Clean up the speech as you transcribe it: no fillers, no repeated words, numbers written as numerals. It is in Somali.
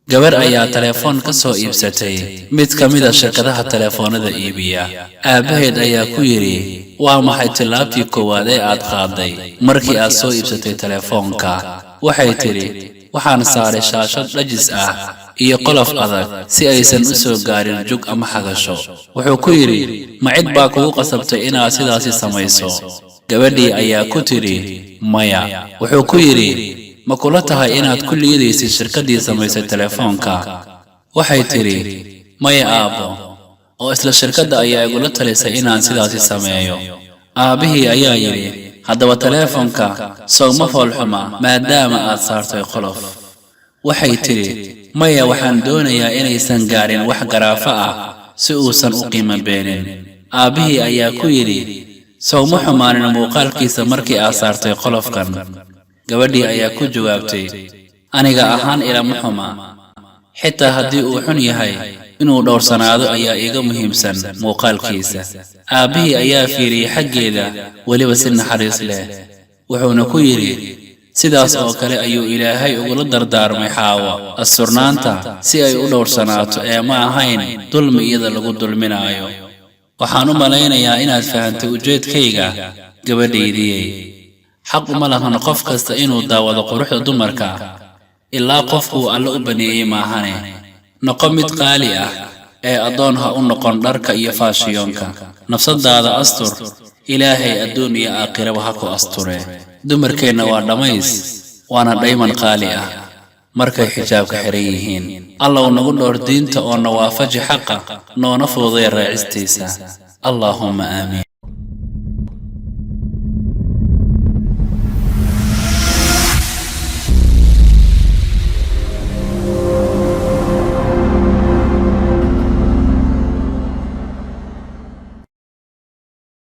gabar ayaa telefoon ka soo iibsatay mid ka mid ah shirkadaha telefoonada iibiya. Aabaheed ayaa ku yiri, waa maxay tilaabtii koowaad ee aad qaaday markii aad soo iibsatay telefoonka? Waxay tiri, waxaan saaray shaashad dhajis ah iyo qolof adag si aysan u soo gaarin jug ama xagasho. Wuxuu ku yiri, ma cid baa kugu qasabtay inaad sidaasi samayso? Gabadhii ayaa ku tiri, maya. Wuxuu ku yiri, ma kula tahay inaad ku liidaysid shirkaddii samaysay telefoonka? Waxay tiri, maya aabbo, oo isla shirkadda ayaa igula talisay inaan sidaasi sameeyo. Aabihii ayaa yiri, haddaba telefoonka sow ma foolxuma maadaama aad saartay qolof? Waxay tiri, maya, waxaan doonayaa inaysan gaarin wax garaafa ah si uusan u qiimo beenin. Aabihii ayaa ku yiri, sow ma xumaanin muuqaalkiisa markii aad saartay qolofkan? Gabadhii ayaa ku jawaabtay, aniga ahaan ilama xuma, xitaa haddii uu xun yahay inuu dhowrsanaado ayaa iiga muhiimsan muuqaalkiisa. Aabihii ayaa fiiriyey xaggeeda weliba si naxariis leh, wuxuuna ku yiri, sidaas oo kale ayuu Ilaahay ugula dardaarmay Xaawo asturnaanta si ay u dhowrsanaato ee ma ahayn dulmi iyada lagu dulminaayo. Waxaan u malaynayaa inaad fahantay ujeedkayga gabadhaydii. xaq uma lahan qof kasta inuu daawado quruxda dumarka ilaa qofku Alle u baneeyay maahane. Noqo mid qaali ah ee adoon ha u noqon dharka iyo faashiyonka. Nafsadaada astur, Ilaahay adduun iyo aakhiraba ha ku asture. dumarkeenna waa dhamays, waana dhayman qaali ah markay xijaabka xiran yihiin. Allow nagu dhowr diinta oo na waafaji xaqa, noona fududeey raacistiisa. Allahumma aamin.